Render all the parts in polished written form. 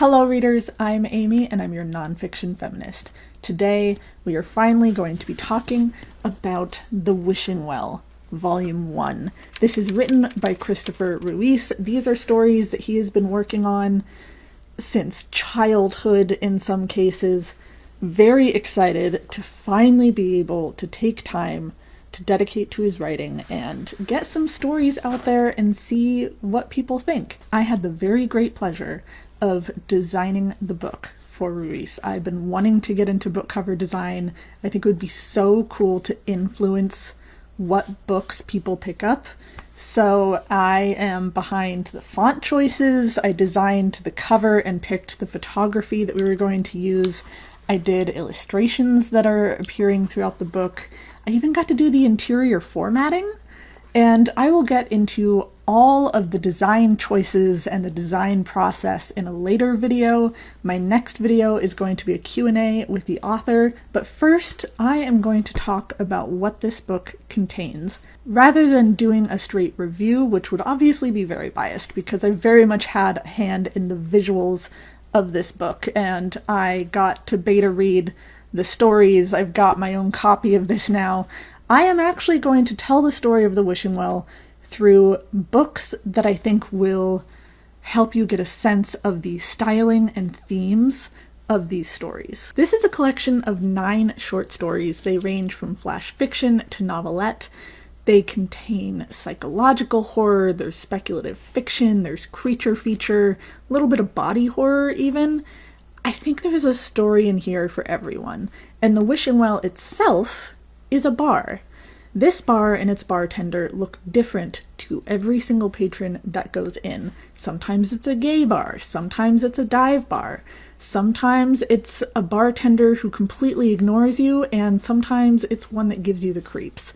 Hello readers, I'm Amy and I'm your nonfiction feminist. Today we are finally going to be talking about The Wishing Well, Volume 1. This is written by Christopher Ruiz. These are stories that he has been working on since childhood in some cases. Very excited to finally be able to take time to dedicate to his writing and get some stories out there and see what people think. I had the very great pleasure of designing the book for Ruiz. I've been wanting to get into book cover design. I think it would be so cool to influence what books people pick up. So I am behind the font choices. I designed the cover and picked the photography that we were going to use. I did illustrations that are appearing throughout the book. I even got to do the interior formatting, and I will get into all of the design choices and the design process in a later video. My next video is going to be a Q&A with the author, but first I am going to talk about what this book contains. Rather than doing a straight review, which would obviously be very biased because I very much had a hand in the visuals of this book, and I got to beta read the stories. I've got my own copy of this now. I am actually going to tell the story of The Wishing Well through books that I think will help you get a sense of the styling and themes of these stories. This is a collection of 9 short stories. They range from flash fiction to novelette. They contain psychological horror, there's speculative fiction, there's creature feature, a little bit of body horror even. I think there's a story in here for everyone. And The Wishing Well itself is a bar. This bar and its bartender look different to every single patron that goes in. Sometimes it's a gay bar, sometimes it's a dive bar, sometimes it's a bartender who completely ignores you, and sometimes it's one that gives you the creeps.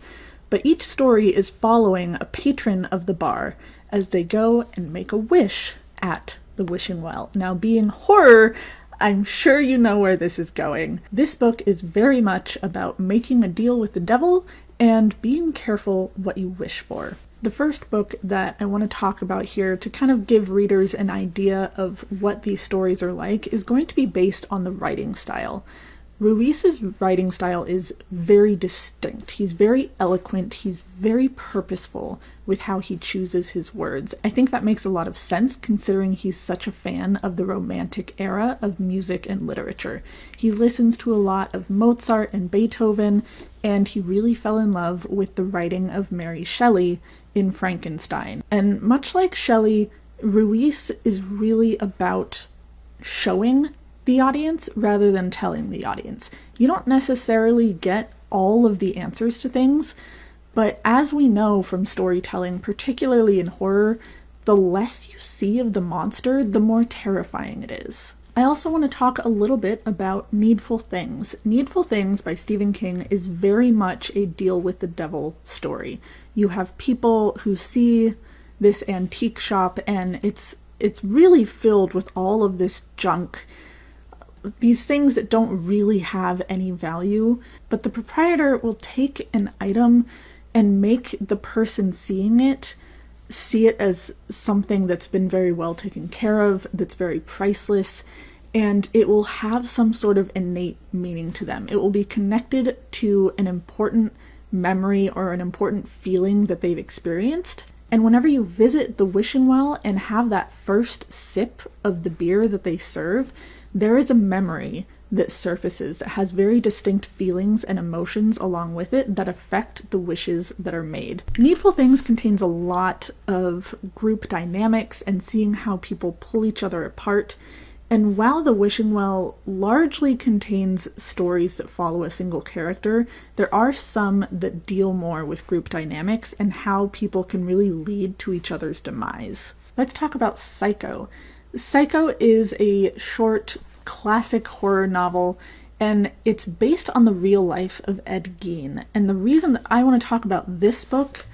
But each story is following a patron of the bar as they go and make a wish at the Wishing Well. Now, being horror, I'm sure you know where this is going. This book is very much about making a deal with the devil and being careful what you wish for. The first book that I want to talk about here to kind of give readers an idea of what these stories are like is going to be based on the writing style. Ruiz's writing style is very distinct. He's very eloquent. He's very purposeful with how he chooses his words. I think that makes a lot of sense considering he's such a fan of the Romantic era of music and literature. He listens to a lot of Mozart and Beethoven, and he really fell in love with the writing of Mary Shelley in Frankenstein. And much like Shelley, Ruiz is really about showing the audience rather than telling the audience. You don't necessarily get all of the answers to things, but as we know from storytelling, particularly in horror, the less you see of the monster, the more terrifying it is. I also want to talk a little bit about Needful Things. Needful Things by Stephen King is very much a deal with the devil story. You have people who see this antique shop and it's really filled with all of this junk, these things that don't really have any value, but the proprietor will take an item and make the person seeing it see it as something that's been very well taken care of, that's very priceless, and it will have some sort of innate meaning to them. It will be connected to an important memory or an important feeling that they've experienced. And whenever you visit the Wishing Well and have that first sip of the beer that they serve, there is a memory that surfaces that has very distinct feelings and emotions along with it that affect the wishes that are made. Needful Things contains a lot of group dynamics and seeing how people pull each other apart. And while The Wishing Well largely contains stories that follow a single character, there are some that deal more with group dynamics and how people can really lead to each other's demise. Let's talk about Psycho. Psycho is a short classic horror novel, and it's based on the real life of Ed Gein. And the reason that I want to talk about this book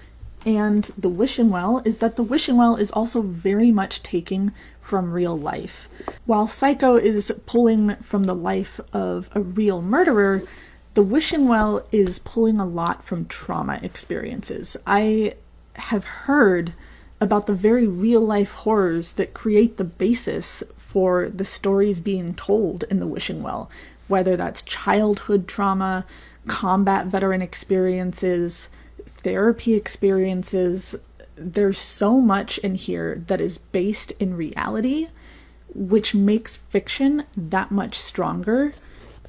and The Wishing Well is that The Wishing Well is also very much taking from real life. While Psycho is pulling from the life of a real murderer, The Wishing Well is pulling a lot from trauma experiences. I have heard about the very real-life horrors that create the basis for the stories being told in the wishing well, whether that's childhood trauma, combat veteran experiences, therapy experiences. There's so much in here that is based in reality, which makes fiction that much stronger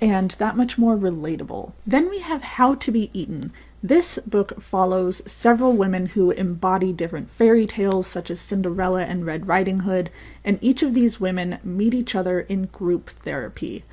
and that much more relatable. Then we have How to Be Eaten. This book follows several women who embody different fairy tales, such as Cinderella and Red Riding Hood, and each of these women meet each other in group therapy.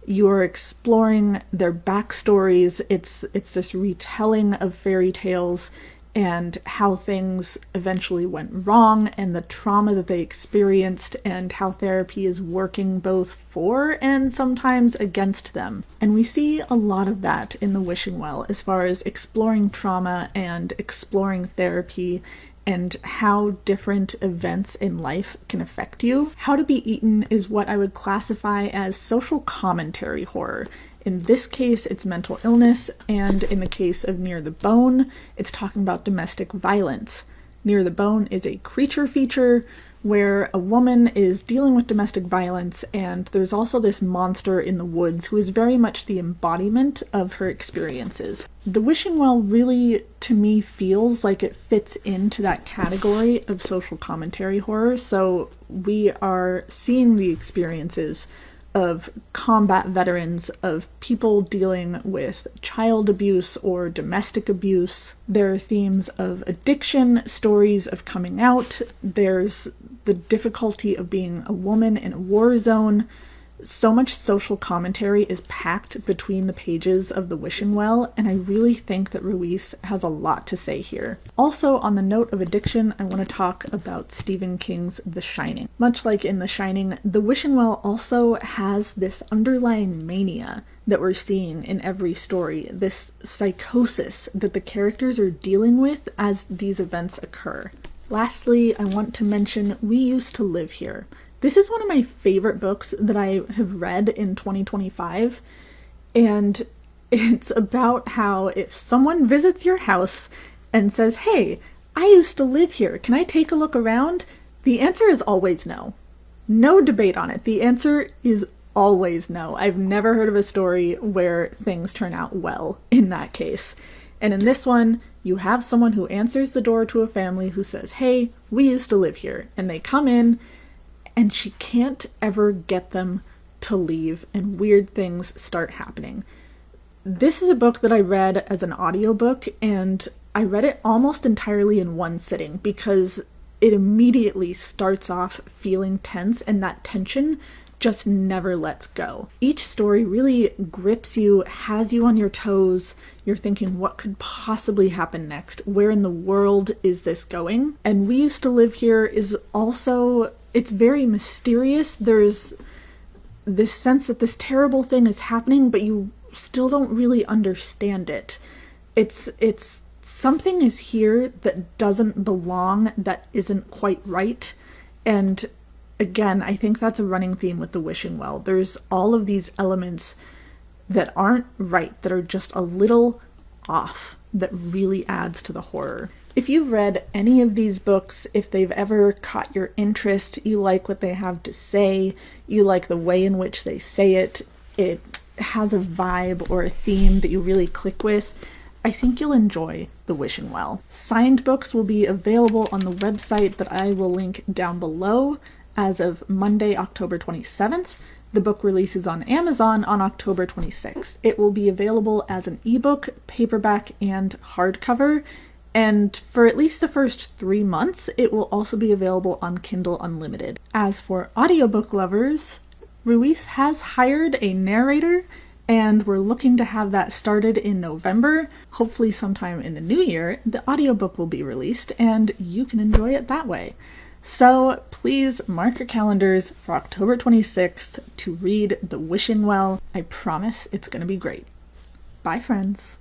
You're exploring their backstories. It's this retelling of fairy tales and how things eventually went wrong and the trauma that they experienced and how therapy is working both for and sometimes against them. And we see a lot of that in The Wishing Well as far as exploring trauma and exploring therapy and how different events in life can affect you. How to Be Eaten is what I would classify as social commentary horror. In this case, it's mental illness, and in the case of Near the Bone, it's talking about domestic violence. Near the Bone is a creature feature where a woman is dealing with domestic violence, and there's also this monster in the woods who is very much the embodiment of her experiences. The Wishing Well really, to me, feels like it fits into that category of social commentary horror, so we are seeing the experiences of combat veterans, of people dealing with child abuse or domestic abuse. There are themes of addiction, stories of coming out. There's the difficulty of being a woman in a war zone. So much social commentary is packed between the pages of The Wishing Well, and I really think that Ruiz has a lot to say here. Also, on the note of addiction, I want to talk about Stephen King's The Shining. Much like in The Shining, The Wishing Well also has this underlying mania that we're seeing in every story, this psychosis that the characters are dealing with as these events occur. Lastly, I want to mention We Used to Live Here. This is one of my favorite books that I have read in 2025, and it's about how if someone visits your house and says, "Hey, I used to live here, can I take a look around?" The answer is always no. No debate on it. The answer is always no. I've never heard of a story where things turn out well in that case. And in this one, you have someone who answers the door to a family who says, "Hey, we used to live here," and they come in, and she can't ever get them to leave, and weird things start happening. This is a book that I read as an audiobook, and I read it almost entirely in one sitting because it immediately starts off feeling tense, and that tension just never lets go. Each story really grips you, has you on your toes. You're thinking, what could possibly happen next? Where in the world is this going? And We Used to Live Here is also, it's very mysterious. There's this sense that this terrible thing is happening, but you still don't really understand it. It's something is here that doesn't belong, that isn't quite right. And again, I think that's a running theme with The Wishing Well. There's all of these elements that aren't right, that are just a little off, that really adds to the horror. If you've read any of these books, if they've ever caught your interest, you like what they have to say, you like the way in which they say it, it has a vibe or a theme that you really click with, I think you'll enjoy The Wishing Well. Signed books will be available on the website that I will link down below as of Monday, October 27th. The book releases on Amazon on October 26th. It will be available as an ebook, paperback, and hardcover. And for at least the first 3 months, it will also be available on Kindle Unlimited. As for audiobook lovers, Ruiz has hired a narrator, and we're looking to have that started in November. Hopefully sometime in the new year, the audiobook will be released, and you can enjoy it that way. So please mark your calendars for October 26th to read The Wishing Well. I promise it's going to be great. Bye, friends.